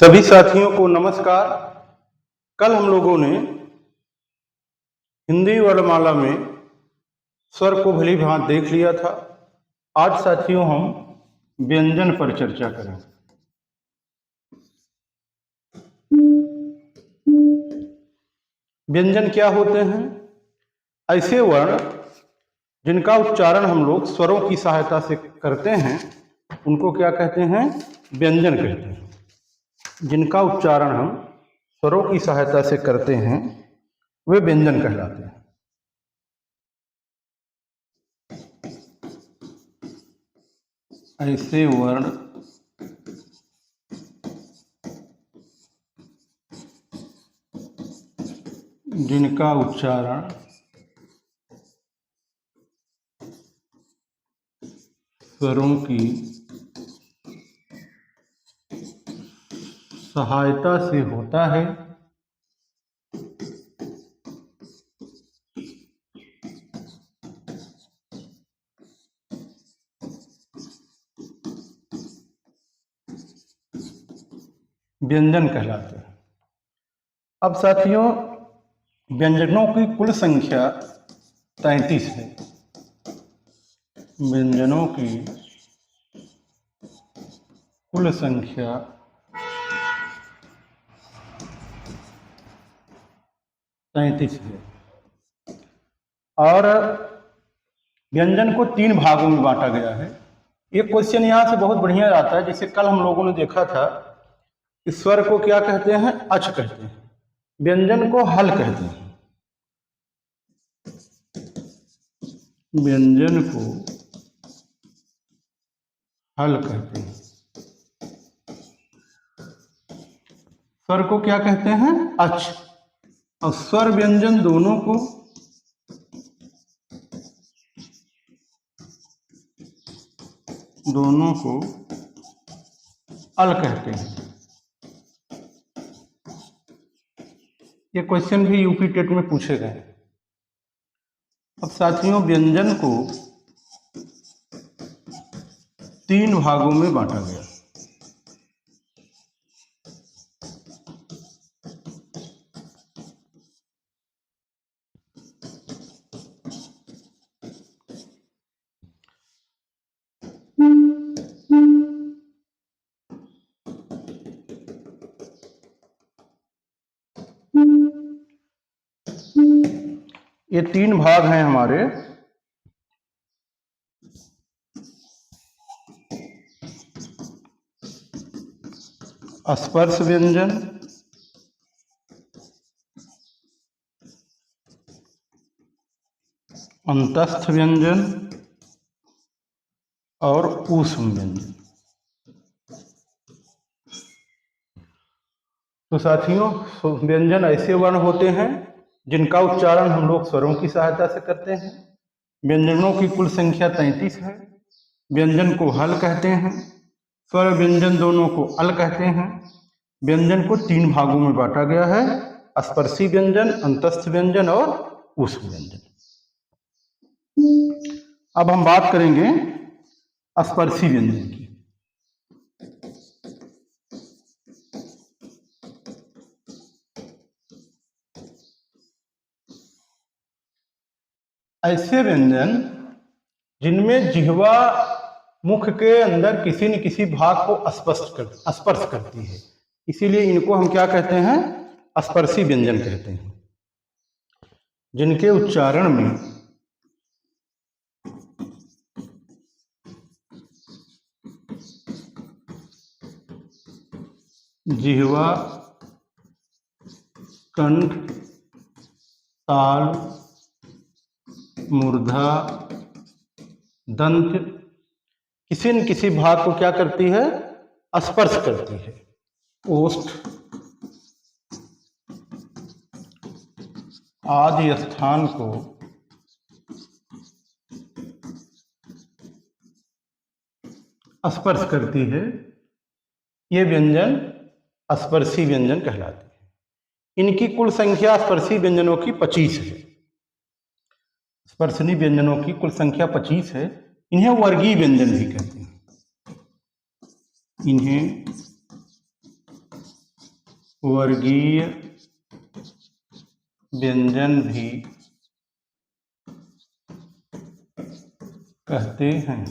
सभी साथियों को नमस्कार। कल हम लोगों ने हिंदी वर्णमाला में स्वर को भली भांति देख लिया था। आज साथियों हम व्यंजन पर चर्चा करेंगे। व्यंजन क्या होते हैं? ऐसे वर्ण जिनका उच्चारण हम लोग स्वरों की सहायता से करते हैं उनको क्या कहते हैं? व्यंजन कहते हैं। जिनका उच्चारण हम स्वरों की सहायता से करते हैं वे व्यंजन कहलाते हैं। ऐसे वर्ण जिनका उच्चारण स्वरों की सहायता से होता है व्यंजन कहलाते हैं। अब साथियों व्यंजनों की कुल संख्या 33 है। व्यंजनों की कुल संख्या 33 है और व्यंजन को 3 भागों में बांटा गया है। एक क्वेश्चन यहाँ से बहुत बढ़िया आता है। जैसे कल हम लोगों ने देखा था कि स्वर को क्या कहते हैं? अच कहते हैं। व्यंजन को हल कहते हैं। व्यंजन को हल कहते हैं। स्वर को क्या कहते हैं? अच। और स्वर व्यंजन दोनों को अल कहते हैं। ये क्वेश्चन भी यूपी टेट में पूछे गए। अब साथियों व्यंजन को 3 भागों में बांटा गया। ये 3 भाग हैं हमारे। स्पर्श व्यंजन, अंतस्थ व्यंजन और ऊष्म व्यंजन। तो साथियों व्यंजन ऐसे वर्ण होते हैं जिनका उच्चारण हम लोग स्वरों की सहायता से करते हैं। व्यंजनों की कुल संख्या 33 है। व्यंजन को हल कहते हैं। स्वर व्यंजन दोनों को अल कहते हैं। व्यंजन को 3 भागों में बांटा गया है: स्पर्शी व्यंजन, अंतस्थ व्यंजन और ऊष्म व्यंजन। अब हम बात करेंगे स्पर्शी व्यंजन की। ऐसे व्यंजन जिनमें जिह्वा मुख के अंदर किसी न किसी भाग को स्पर्श करती है, इसीलिए इनको हम क्या कहते हैं? स्पर्शी व्यंजन कहते हैं। जिनके उच्चारण में जिह्वा, कंठ, ताल, मूर्धा, दंत किसी न किसी भाग को क्या करती है? स्पर्श करती है। ओष्ठ आदि स्थान को स्पर्श करती है। ये व्यंजन स्पर्शी व्यंजन कहलाते हैं। इनकी कुल संख्या स्पर्शी व्यंजनों की 25 है। स्पर्शनी व्यंजनों की कुल संख्या 25 है। इन्हें वर्गीय व्यंजन भी कहते हैं। इन्हें वर्गीय व्यंजन भी कहते हैं।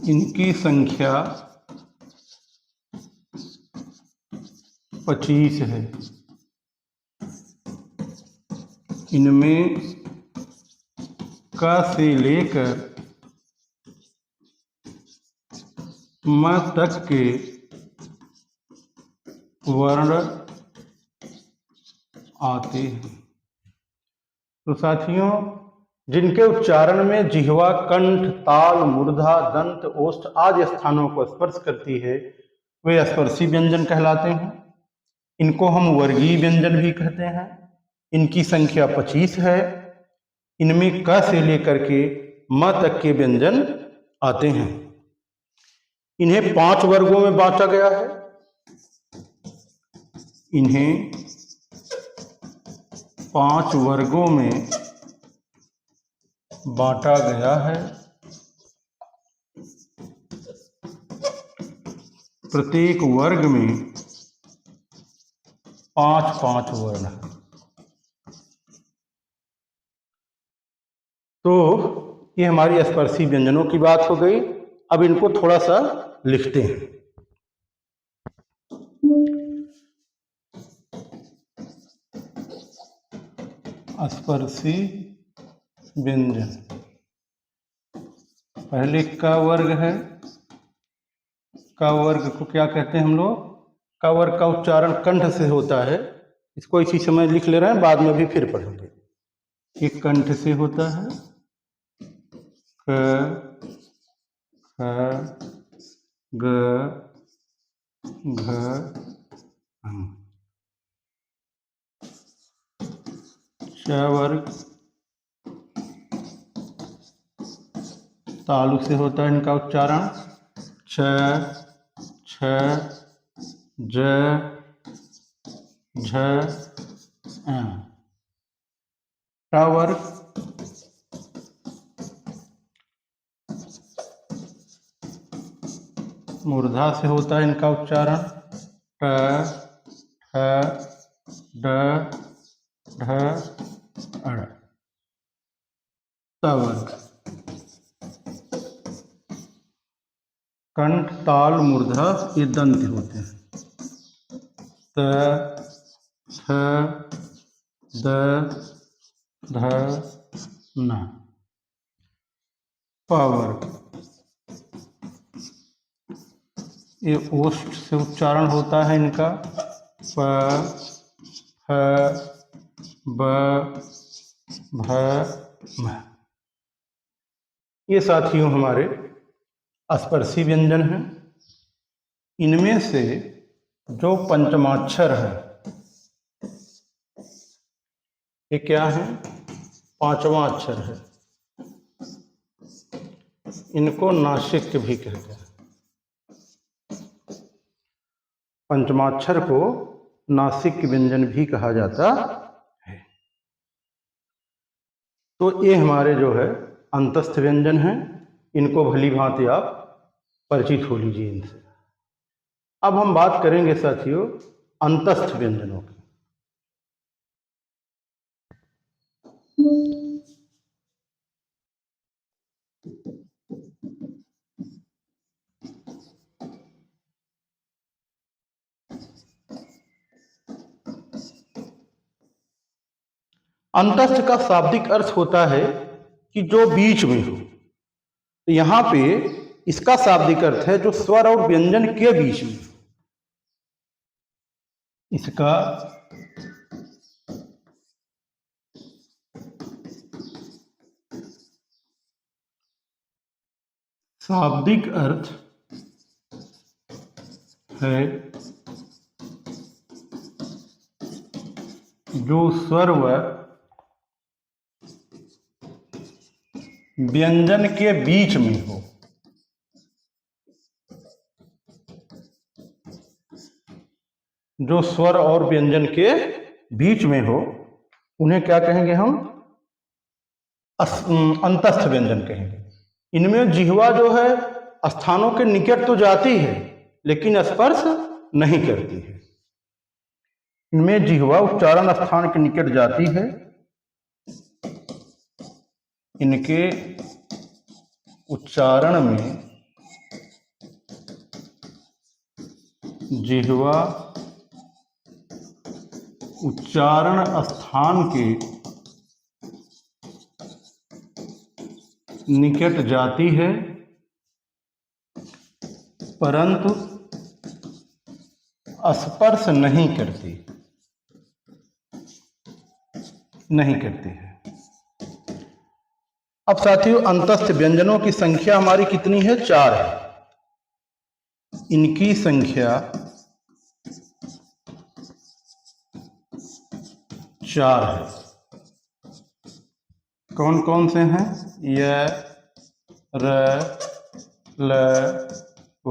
इनकी संख्या 25 है। इनमें क से लेकर म तक के वर्ण आते हैं। तो साथियों, जिनके उच्चारण में जिह्वा, कंठ, ताल, मूर्धा, दंत, ओष्ठ आदि स्थानों को स्पर्श करती है, वे स्पर्शी व्यंजन कहलाते हैं। इनको हम वर्गीय व्यंजन भी कहते हैं। इनकी संख्या 25 है। इनमें क से लेकर के म तक के व्यंजन आते हैं। इन्हें 5 वर्गों में बांटा गया है। इन्हें 5 वर्गों में बांटा गया है। प्रत्येक वर्ग में 5-5 वर्ण हैं। तो ये हमारी स्पर्शी व्यंजनों की बात हो गई। अब इनको थोड़ा सा लिखते हैं। स्पर्शी व्यंजन, पहले क वर्ग है। क वर्ग को क्या कहते हैं हम लोग? क वर्ग का उच्चारण कंठ से होता है। इसको इसी समय लिख ले रहे हैं, बाद में भी फिर पढ़ेंगे। ये कंठ से होता है। क, ख, ग, घ, ङ। च वर्ग तालु से होता है इनका उच्चारण। छ, छ, ज, झ, ङ। ट वर्ग मूर्धा से होता है इनका उच्चारण। ट, ठ, ड, ढ, अड़। त वर्ग कंठ, ताल, मूर्धा ये दंत होते हैं। त, थ, द, ध, न। प वर्ग ये ओष्ठ से उच्चारण होता है इनका। प, फ, ब, भ, म। ये साथियों हमारे स्पर्शी व्यंजन हैं। इनमें से जो पंचमाक्षर है, ये क्या है? 5वां अक्षर है। इनको नासिक भी कहते हैं। पंचमाक्षर को नासिक व्यंजन भी कहा जाता है। तो ये हमारे जो है अंतस्थ व्यंजन हैं। इनको भली भांति आप परिचित हो लीजिए इनसे। अब हम बात करेंगे साथियों अंतस्थ व्यंजनों की। अंतस्थ का शाब्दिक अर्थ होता है कि जो बीच में हो। तो यहां पे इसका शाब्दिक अर्थ है जो स्वर और व्यंजन के बीच में। इसका शाब्दिक अर्थ है जो स्वर व व्यंजन के बीच में हो। जो स्वर और व्यंजन के बीच में हो उन्हें क्या कहेंगे हम? अंतस्थ व्यंजन कहेंगे। इनमें जिह्वा जो है स्थानों के निकट तो जाती है लेकिन स्पर्श नहीं करती है। इनमें जिह्वा उच्चारण स्थान के निकट जाती है, इनके उच्चारण में जिह्वा उच्चारण स्थान के निकट जाती है परंतु स्पर्श नहीं करती है। अब साथियों अंतस्थ व्यंजनों की संख्या हमारी कितनी है? 4 है। इनकी संख्या 4 है। कौन कौन से हैं? य, र, ल, व।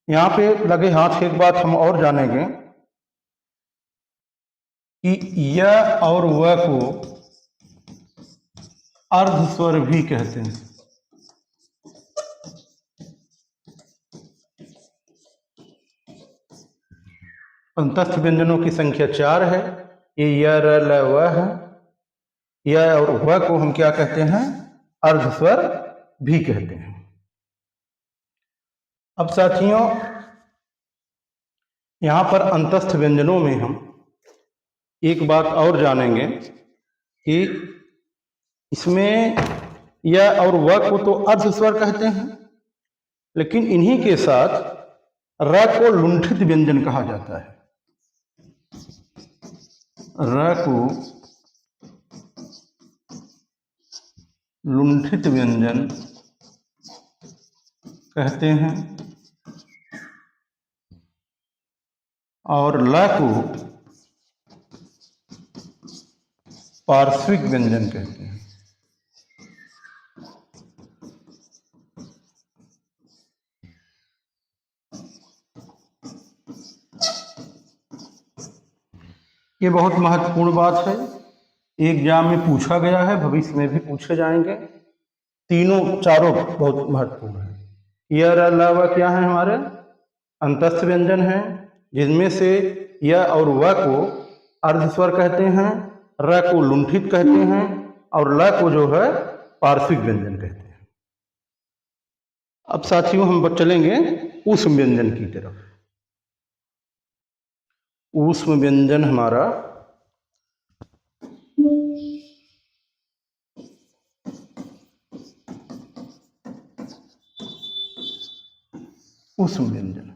यहां पे लगे हाथ एक बात हम और जानेंगे कि य और व को अर्ध स्वर भी कहते हैं। अंतस्थ व्यंजनों की संख्या 4 है। ये य, र, ल, व है। य और व को हम क्या कहते हैं? अर्ध स्वर भी कहते हैं। अब साथियों यहां पर अंतस्थ व्यंजनों में हम एक बात और जानेंगे कि इसमें य और व को तो अर्ध स्वर कहते हैं, लेकिन इन्हीं के साथ र को लुंठित व्यंजन कहा जाता है। र को लुंठित व्यंजन कहते हैं और ल को पार्श्विक व्यंजन कहते हैं। ये बहुत महत्वपूर्ण बात है, एग्जाम में पूछा गया है, भविष्य में भी पूछे जाएंगे। चारों बहुत महत्वपूर्ण है। य, र, ल, व क्या है? हमारे अंतस्थ व्यंजन है, जिनमें से य और व को अर्ध स्वर कहते हैं, र को लुंठित कहते हैं और ल को जो है पार्श्विक व्यंजन कहते हैं। अब साथियों हम चलेंगे ऊष्म व्यंजन की तरफ। ऊष्म व्यंजन हमारा ऊष्म व्यंजन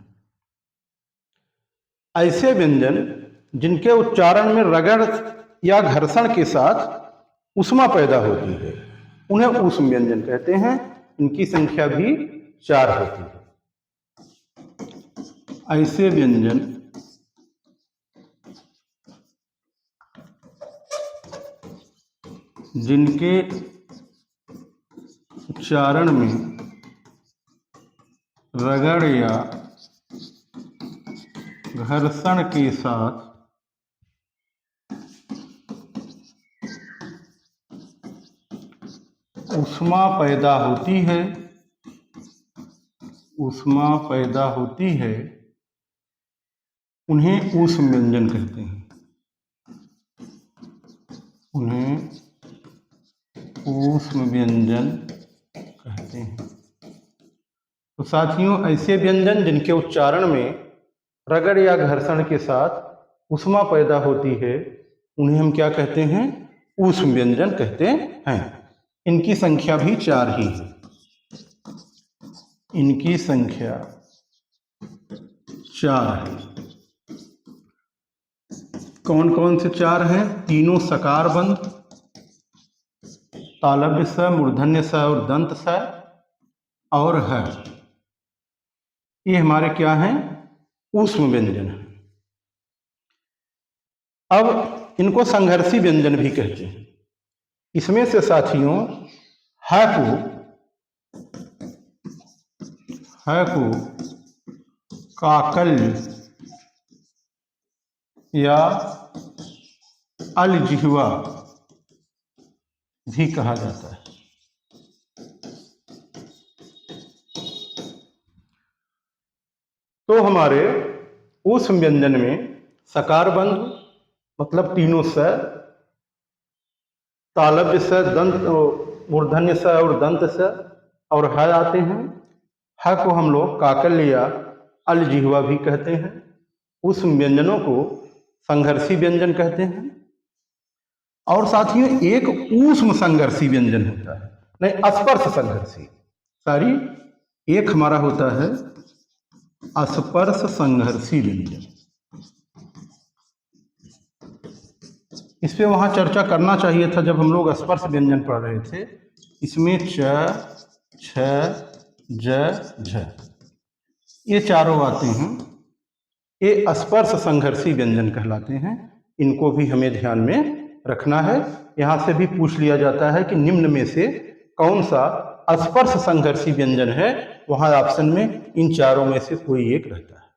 ऐसे व्यंजन जिनके उच्चारण में रगड़ या घर्षण के साथ ऊष्मा पैदा होती है, उन्हें ऊष्म व्यंजन कहते हैं। इनकी संख्या भी 4 होती है। ऐसे व्यंजन जिनके उच्चारण में रगड़ या घर्षण के साथ ऊष्मा पैदा होती है, उन्हें ऊष्म व्यंजन कहते हैं। उन्हें ऊष्म व्यंजन कहते हैं। तो साथियों ऐसे व्यंजन जिनके उच्चारण में रगड़ या घर्षण के साथ ऊष्मा पैदा होती है, उन्हें हम क्या कहते हैं? ऊष्म व्यंजन कहते हैं। इनकी संख्या भी 4 ही है। इनकी संख्या 4 है। कौन कौन से 4 हैं? तीनों सकार बंध, तालव्य स, मूर्धन्य स और दंत स और है। ये हमारे क्या हैं? ऊष्म व्यंजन है। अब इनको संघर्षी व्यंजन भी कहते हैं। इसमें से साथियों ह को काकल्य या अलजिह्वा भी कहा जाता है। तो हमारे उस व्यंजन में सकार बंध मतलब तीनों स, तालव्य स, दंत मूर्धन्य स और दंत स और ह आते हैं। ह को हम लोग काकल या अलजिह्वा भी कहते हैं। उस व्यंजनों को संघर्षी व्यंजन कहते हैं। और साथियों एक ऊष्म संघर्षी व्यंजन होता है, नहीं स्पर्श संघर्षी, सॉरी, एक हमारा होता है स्पर्श संघर्षी व्यंजन। इस पे वहां चर्चा करना चाहिए था जब हम लोग स्पर्श व्यंजन पढ़ रहे थे। इसमें च, छ, ज, झ ये चारों आते हैं, ये स्पर्श संघर्षी व्यंजन कहलाते हैं। इनको भी हमें ध्यान में रखना है। यहां से भी पूछ लिया जाता है कि निम्न में से कौन सा स्पर्श संघर्षी व्यंजन है, वहां ऑप्शन में इन चारों में से कोई एक रहता है।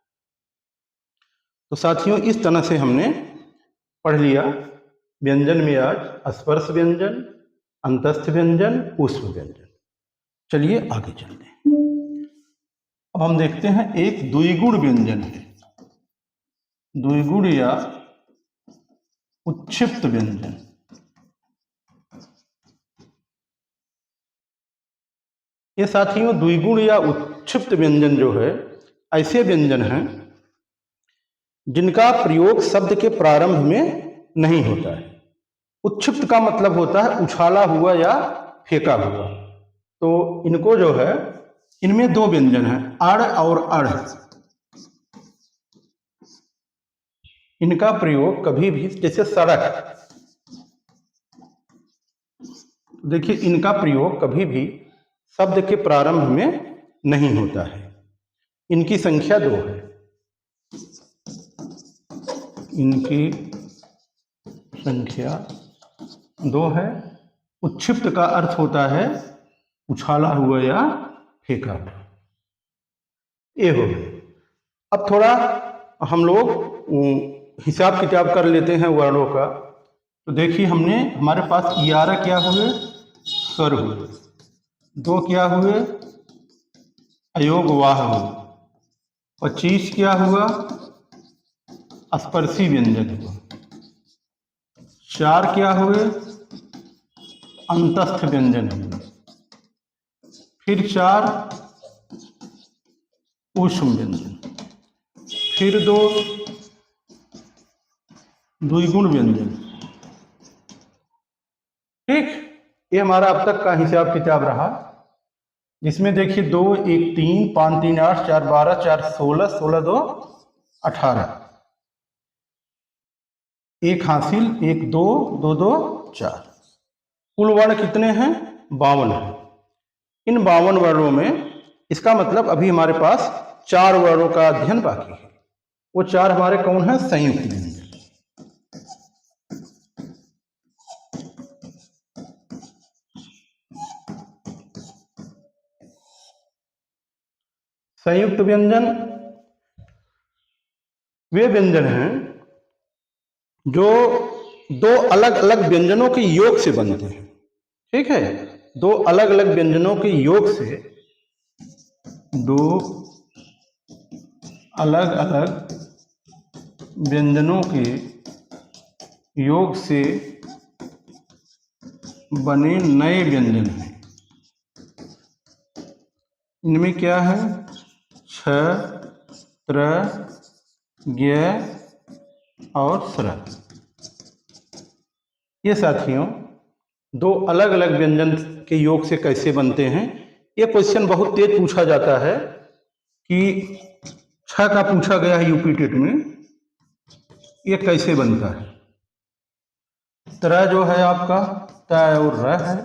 तो साथियों इस तरह से हमने पढ़ लिया व्यंजन में आज स्पर्श व्यंजन, अंतस्थ व्यंजन, ऊष्म व्यंजन। चलिए आगे चलते हैं। अब हम देखते हैं एक द्विगुण व्यंजन है, द्विगुण या उच्छिप्त व्यंजन। ये साथियों द्विगुण या उच्छिप्त व्यंजन जो है ऐसे व्यंजन हैं जिनका प्रयोग शब्द के प्रारंभ में नहीं होता है। उच्छिप्त का मतलब होता है उछाला हुआ या फेंका हुआ। तो इनको जो है, इनमें दो व्यंजन हैं, अड़ और अड़। इनका प्रयोग कभी भी, जैसे सड़क, देखिए इनका प्रयोग कभी भी शब्द के प्रारंभ में नहीं होता है। इनकी संख्या दो है, इनकी संख्या दो है। उच्छिप्त का अर्थ होता है उछाला हुआ या फेंका हुआ। ये हो गए। अब थोड़ा हम लोग हिसाब किताब कर लेते हैं वर्णों का। तो देखिए हमने, हमारे पास 11 क्या हुए, स्वर हुए, 2 क्या हुए, अयोग वाह हुए, 25 क्या हुआ, स्पर्शी व्यंजन हुआ, 4 क्या हुए, अंतस्थ व्यंजन हुए, फिर 4 ऊष्म व्यंजन, फिर 2 द्विगुण व्यंजन। ठीक, ये हमारा अब तक का हिसाब किताब रहा, जिसमें देखिए 2, 1, 3, 5, 3, 8, 4, 12, 4, 16, 16, 2, 18, 1 हासिल, 1, 2, 2, 2, 4। कुल वर्ण कितने हैं, 52 है। इन 52 वर्णों में इसका मतलब अभी हमारे पास 4 वर्णों का अध्ययन बाकी है। वो 4 हमारे कौन हैं, संयुक्त व्यंजन। संयुक्त व्यंजन वे व्यंजन हैं जो दो अलग अलग व्यंजनों के योग से बनते हैं। ठीक है, दो अलग अलग व्यंजनों के योग से, दो अलग अलग व्यंजनों के योग से बने नए व्यंजन हैं। इनमें क्या है, छ, त्र, ज्ञ और स्र। ये साथियों दो अलग अलग व्यंजन के योग से कैसे बनते हैं, ये क्वेश्चन बहुत तेज पूछा जाता है कि छ का पूछा गया है यूपी टेट में, ये कैसे बनता है। त्र जो है आपका त और र है,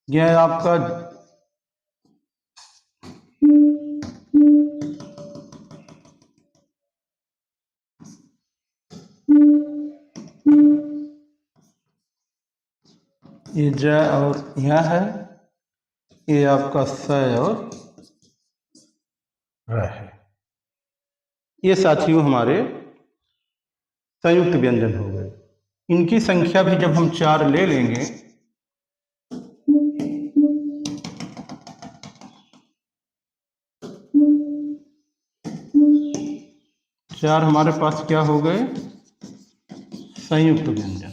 ज्ञ आपका ये ज और यह है, ये आपका स और र है। ये साथियों हमारे संयुक्त व्यंजन हो गए। इनकी संख्या भी जब हम 4 ले लेंगे 4 हमारे पास क्या हो गए, संयुक्त व्यंजन।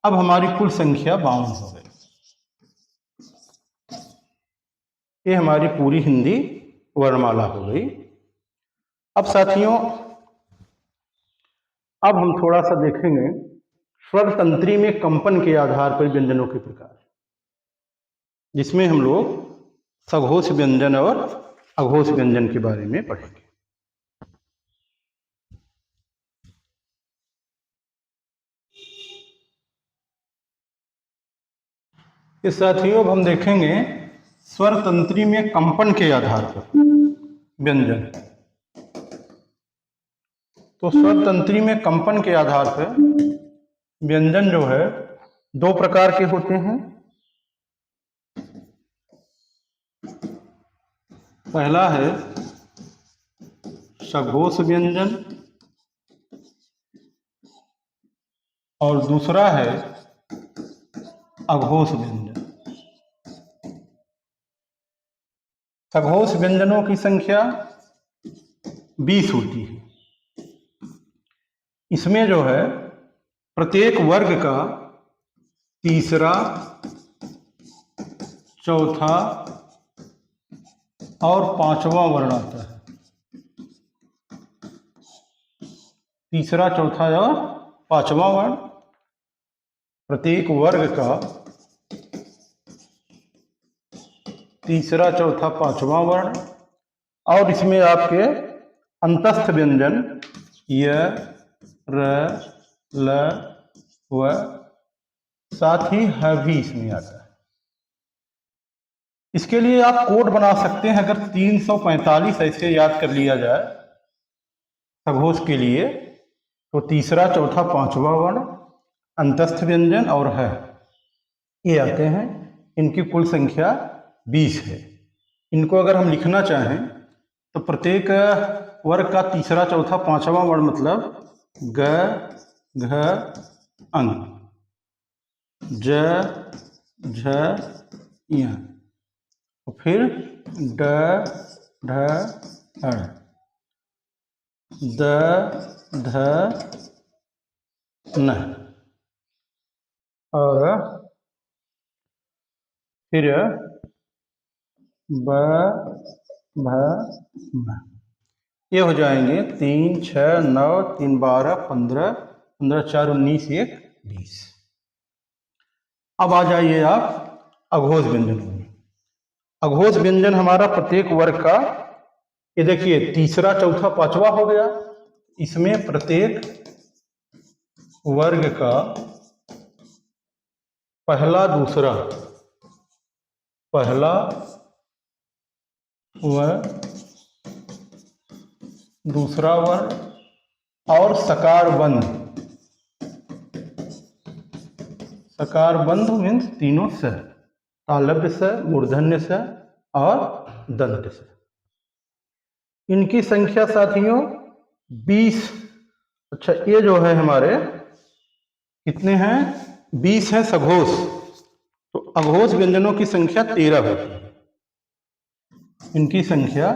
अब हमारी कुल संख्या 52 हो गई। ये हमारी पूरी हिंदी वर्णमाला हो गई। अब साथियों, अब हम थोड़ा सा देखेंगे स्वर तंत्री में कंपन के आधार पर व्यंजनों के प्रकार, जिसमें हम लोग सघोष व्यंजन और अघोष व्यंजन के बारे में पढ़ेंगे। इस साथियों, अब हम देखेंगे स्वर तंत्री में कंपन के आधार पर व्यंजन। तो स्वर तंत्री में कंपन के आधार पर व्यंजन जो है 2 प्रकार के होते हैं। पहला है सघोष व्यंजन और दूसरा है अघोष व्यंजन। सघोष व्यंजनों की संख्या 20 होती है। इसमें जो है प्रत्येक वर्ग का तीसरा, चौथा और 5वां वर्ण आता है। तीसरा, चौथा और 5वां वर्ण, प्रत्येक वर्ग का तीसरा, चौथा, 5वां वर्ण। और इसमें आपके अंतस्थ व्यंजन य, र, ल, व, साथ ही ह भी इसमें आता है। इसके लिए आप कोड बना सकते हैं। अगर 345 ऐसे याद कर लिया जाए सघोष के लिए, तो तीसरा, चौथा, 5वां वर्ण, अंतस्थ व्यंजन और है, ये आते हैं। इनकी कुल संख्या 20 है। इनको अगर हम लिखना चाहें तो प्रत्येक वर्ग का तीसरा, चौथा, 5वां वर्ण मतलब ग, घ, अंग, ज, झ, य, और फिर ड, ढ, ढ़, द, ध, न, और फिर ब, भ, म। ये हो जाएंगे 3, 6, 9, 3, 12, 15, 15, 4, 19, 1, 20। अब आ जाइए आप अघोष व्यंजनों में। अघोष व्यंजन हमारा प्रत्येक वर्ग का, ये देखिए तीसरा, चौथा, 5वां हो गया। इसमें प्रत्येक वर्ग का पहला, दूसरा, पहला व दूसरा वर्ण और सकार बंध। सकार बंध मीन्स तीनों स, तालव्य स, मूर्धन्य स और दंत स। इनकी संख्या साथियों 20। अच्छा, ये जो है हमारे कितने हैं, 20 हैं सघोष। तो अघोष व्यंजनों की संख्या 13 होती है। इनकी संख्या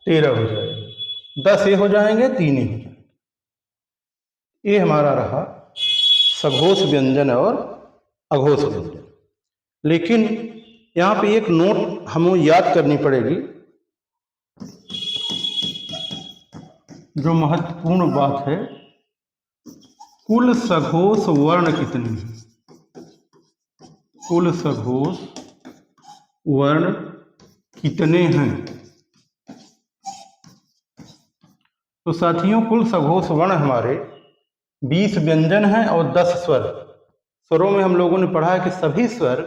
13 हो जाएगी। 10 ये हो जाएंगे, 3 ही हो जाएंगे। ये हमारा रहा सघोष व्यंजन और अघोष व्यंजन। लेकिन यहाँ पे एक नोट हमें याद करनी पड़ेगी। जो महत्वपूर्ण बात है, कुल सघोष वर्ण कितने हैं? कुल सघोष वर्ण कितने हैं? तो साथियों, कुल सघोष वर्ण हमारे 20 व्यंजन हैं और 10 स्वर। स्वरों में हम लोगों ने पढ़ा है कि सभी स्वर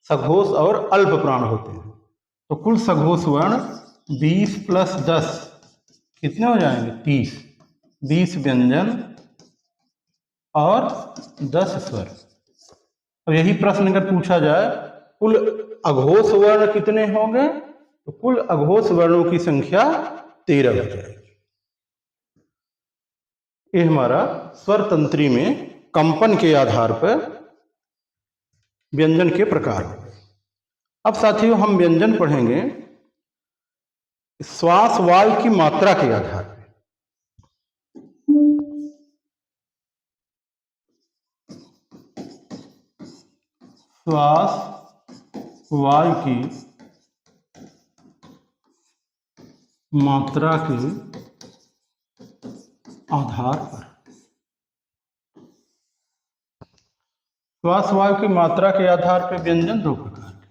सघोष और अल्प प्राण होते हैं। तो कुल सघोष वर्ण 20 + 10 कितने हो जाएंगे, 30। 20 व्यंजन और 10 स्वर। अब यही प्रश्न अगर पूछा जाए कुल अघोष वर्ण कितने होंगे, तो कुल अघोष वर्णों की संख्या 13 हो जाएगी। ये हमारा स्वर तंत्री में कंपन के आधार पर व्यंजन के प्रकार। अब साथियों, हम व्यंजन पढ़ेंगे श्वास वायु की मात्रा के आधार पर। श्वास वायु की मात्रा के आधार पर, श्वास वायु की मात्रा के आधार पर व्यंजन दो प्रकार के,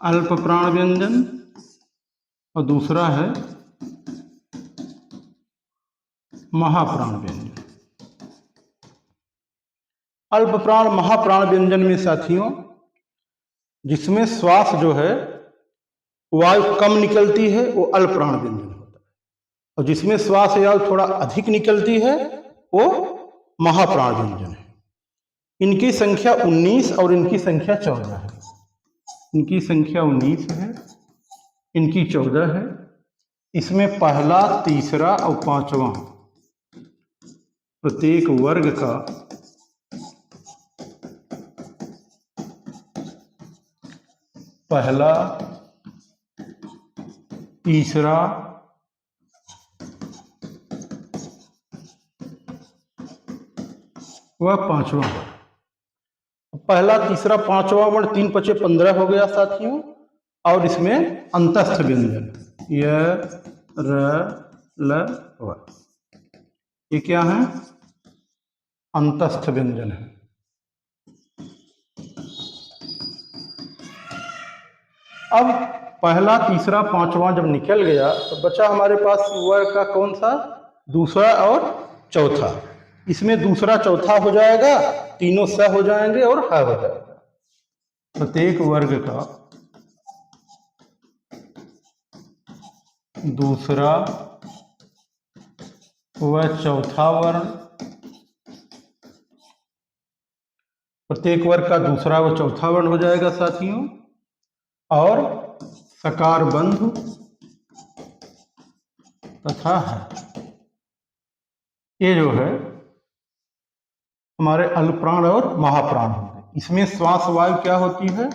अल्प प्राण व्यंजन और दूसरा है महाप्राण व्यंजन। अल्प प्राण महाप्राण व्यंजन में साथियों, जिसमें श्वास जो है वायु कम निकलती है वो अल्प प्राण व्यंजन होता है, और जिसमें श्वास वायु थोड़ा अधिक निकलती है वो महाप्राण व्यंजन है। इनकी संख्या 19 और इनकी संख्या 14 है। इनकी संख्या 19 है, इनकी 14 है। इसमें पहला, तीसरा और पांचवा प्रत्येक वर्ग का पहला, तीसरा व पांचवा। पहला, तीसरा, पांचवा वर्ण 3 × 5 = 15 हो गया साथियों। और इसमें अंतस्थ व्यंजन य, र, ल, व, ये क्या है? अंतस्थ व्यंजन है। अब पहला, तीसरा, पांचवा जब निकल गया तो बचा हमारे पास वर्ग का कौन सा? दूसरा और चौथा। इसमें दूसरा चौथा हो जाएगा, तीनों स हो जाएंगे और ह हो जाएगा। प्रत्येक वर्ग का दूसरा व चौथा वर्ण, प्रत्येक वर्ग का दूसरा व चौथा वर्ण हो जाएगा साथियों। और सकार बंधु तथा है, ये जो है हमारे अल्पप्राण और महाप्राण होंगे। इसमें श्वास वायु क्या होती है?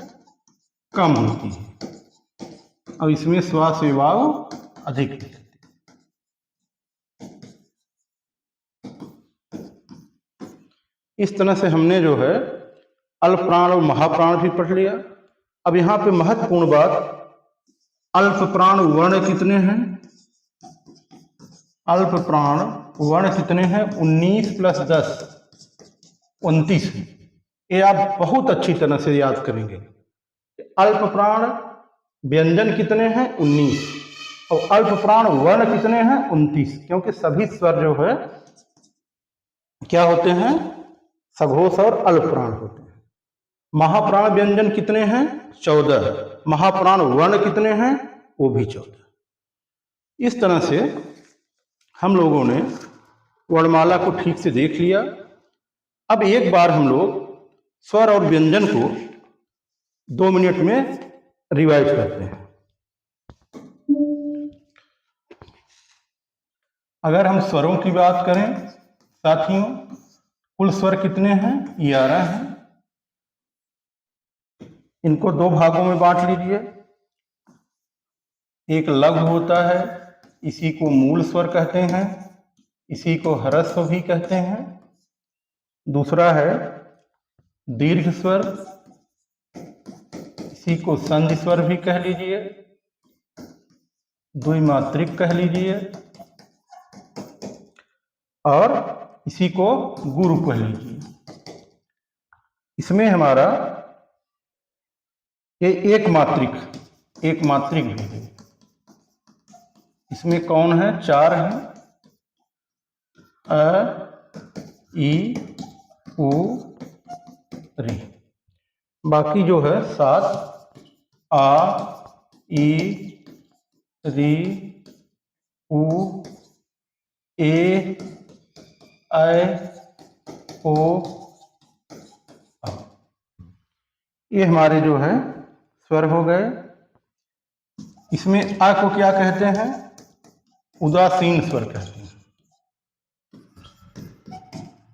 कम होती है, और इसमें श्वास वायु अधिक होती है। इस तरह से हमने जो है अल्पप्राण और महाप्राण भी पढ़ लिया। अब यहाँ पे महत्वपूर्ण बात, अल्प प्राण वर्ण कितने हैं? अल्प प्राण वर्ण कितने हैं? 19 + 10 = 29 है। ये आप बहुत अच्छी तरह से याद करेंगे। अल्प प्राण व्यंजन कितने हैं? 19, और अल्प प्राण वर्ण कितने हैं? 29, क्योंकि सभी स्वर जो है क्या होते हैं? सघोष और अल्प प्राण होते हैं। महाप्राण व्यंजन कितने हैं? 14। महाप्राण वर्ण कितने हैं? वो भी 14। इस तरह से हम लोगों ने वर्णमाला को ठीक से देख लिया। अब एक बार हम लोग स्वर और व्यंजन को 2 मिनट में रिवाइज करते हैं। अगर हम स्वरों की बात करें साथियों, कुल स्वर कितने हैं? 11 हैं। इनको 2 भागों में बांट लीजिए। एक लघु होता है, इसी को मूल स्वर कहते हैं, इसी को ह्रस्व भी कहते हैं। दूसरा है दीर्घ स्वर, इसी को संधि स्वर भी कह लीजिए, द्विमात्रिक कह लीजिए, और इसी को गुरु कह लीजिए। इसमें हमारा ये एक मात्रिक भी है। इसमें कौन है? 4 हैं, अ, ई, उ, री। बाकी जो है 7, आ, ई, री, उ, ए, ऐ, ओ, आ। ये हमारे जो है स्वर हो गए। इसमें आ को क्या कहते हैं? उदासीन स्वर कहते हैं।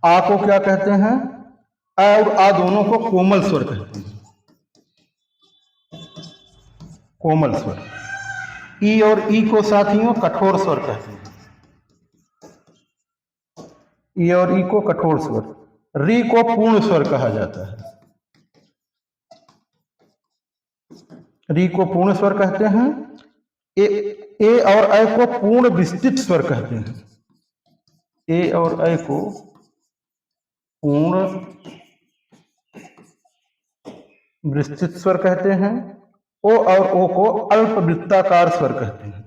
आ को क्या कहते हैं? अ और आ दोनों को कोमल स्वर कहते हैं, कोमल स्वर। ई और ई को साथियों कठोर स्वर कहते हैं। ई और ई को कठोर स्वर। री को पूर्ण स्वर कहा जाता है। री को पूर्ण स्वर कहते हैं। ए और ऐ को पूर्ण विस्तृत स्वर कहते हैं। ए और ऐ को पूर्ण विस्तृत स्वर कहते हैं। ओ और ओ को अल्प वृत्ताकार स्वर कहते हैं।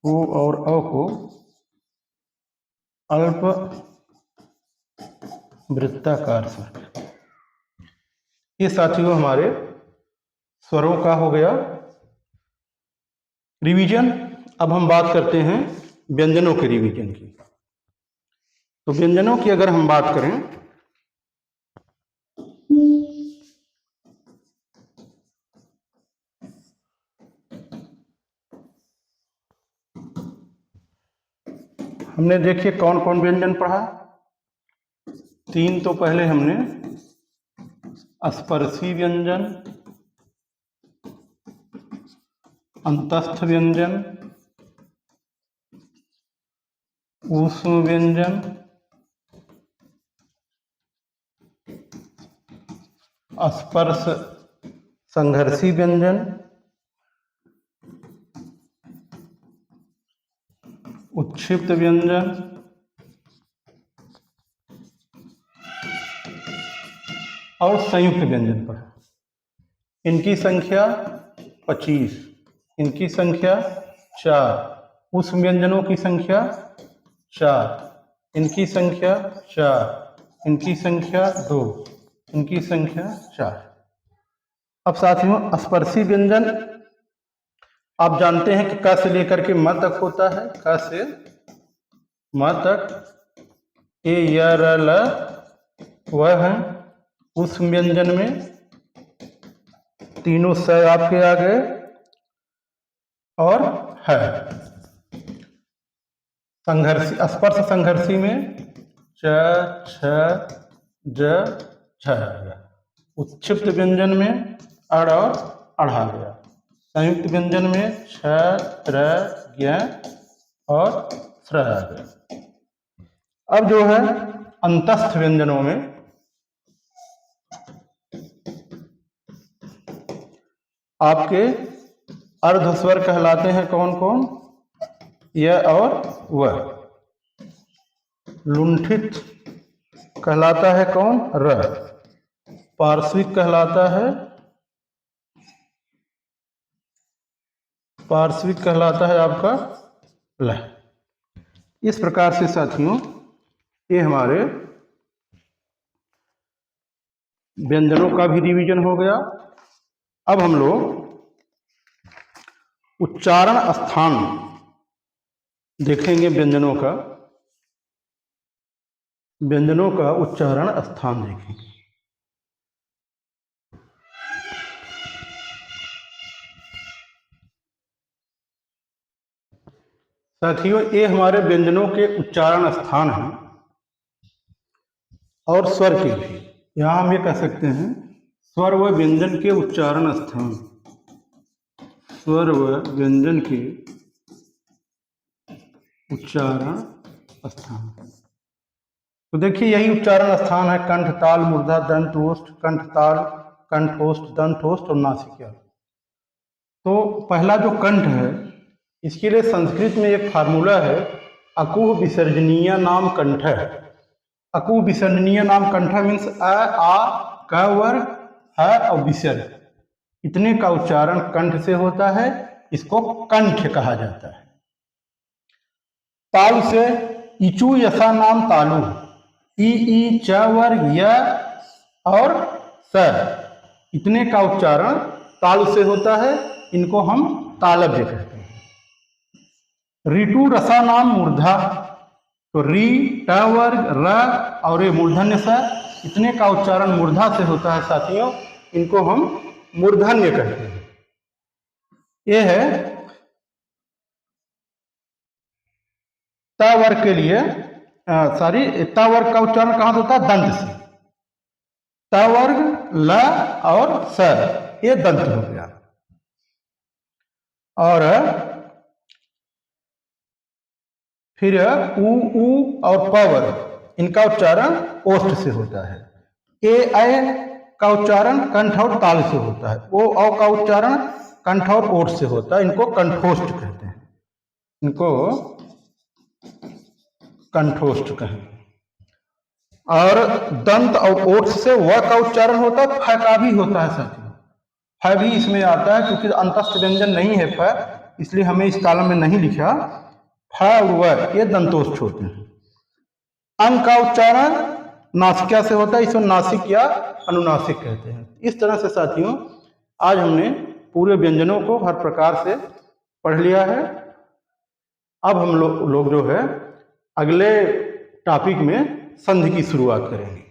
ओ और ओ को अल्प वृत्ताकार स्वर। ये साथियों हमारे स्वरों का हो गया रिवीजन। अब हम बात करते हैं व्यंजनों के रिवीजन की। तो व्यंजनों की अगर हम बात करें हमने देखिए कौन कौन व्यंजन पढ़ा। 3 तो पहले हमने स्पर्शी व्यंजन, अंतस्थ व्यंजन, ऊष्म व्यंजन, स्पर्श संघर्षी व्यंजन, उत्क्षिप्त व्यंजन और संयुक्त व्यंजन पर। इनकी संख्या 25, इनकी संख्या 4, उस व्यंजनों की संख्या 4, इनकी संख्या 4, इनकी संख्या 2, इनकी संख्या 4। अब साथियों स्पर्शी व्यंजन आप जानते हैं कि क से लेकर के म तक होता है। क से म तक ए य र ल वह है। उस व्यंजन में तीनों स आपके आ गए और है। संघर्षी स्पर्श संघर्षी में च छ ज झ आ गया। उत्क्षिप्त व्यंजन में अड़ और अढ़ आ गया। संयुक्त व्यंजन में छ त्र ज्ञ और स्र आ गया। अब जो है अंतस्थ व्यंजनों में आपके अर्ध स्वर कहलाते हैं कौन कौन? य और व। लुंठित कहलाता है कौन? र। पार्श्विक कहलाता है आपका ल। इस प्रकार से साथियों ये हमारे व्यंजनों का भी रिवीजन हो गया। अब हम लोग उच्चारण स्थान देखेंगे। व्यंजनों का उच्चारण स्थान देखेंगे। साथियों ये हमारे व्यंजनों के उच्चारण स्थान हैं और स्वर के भी। यहां हम ये कह सकते हैं स्वर व व्यंजन के उच्चारण स्थान। स्वर व व्यंजन के उच्चारण स्थान। तो देखिए यही उच्चारण स्थान है। कंठ, ताल, मूर्धा, दंत, ओष्ठ, कंठ, ताल, कंठोष्ठ, दंतोष्ठ और नासिका। तो पहला जो कंठ है इसके लिए संस्कृत में एक फार्मूला है, अकुह विसर्जनीय नाम कंठ। अकुह विसर्जनीय नाम कंठ मीन्स अ आ क वर्ग है और विसर्ग, इतने का उच्चारण कंठ से होता है। इसको कंठ कहा जाता है। ताल से इचु यसा नाम तालु, ई च वर्ग य और स, इतने का उच्चारण ताल से होता है। इनको हम तालव्य कहते हैं। ऋतु रसा नाम मूर्धा, तो री ट वर्ग र और ये मूर्धन्य स, इतने का उच्चारण मूर्धा से होता है साथियों। इनको हम मूर्धन्य कहते हैं। ये है त वर्ग के लिए त वर्ग का उच्चारण कहां से होता है? दंत से। त वर्ग ल और स, ये दंत हो गया। और फिर ऊ ऊ और पावर, इनका उच्चारण ओष्ठ से होता है। ए ऐ का उच्चारण कंठ और ताल से होता है। ओ औ का उच्चारण कंठ और ओठ से होता है। इनको कंठोष्ठ कहते हैं, इनको कंठोष्ठ कहें। और दंत और ओठ से व का उच्चारण होता है, फ का भी होता है साथियों। फ भी इसमें आता है, क्योंकि अंतस्थ व्यंजन नहीं है फ, इसलिए हमें इस कॉलम में नहीं लिखा। फ और व ये दंतोष्ठ होते हैं। अंग का उच्चारण नासिका से होता है, इसको नासिक या अनुनासिक कहते हैं। इस तरह से साथियों आज हमने पूरे व्यंजनों को हर प्रकार से पढ़ लिया है। अब हम लोग जो है अगले टॉपिक में संधि की शुरुआत करेंगे।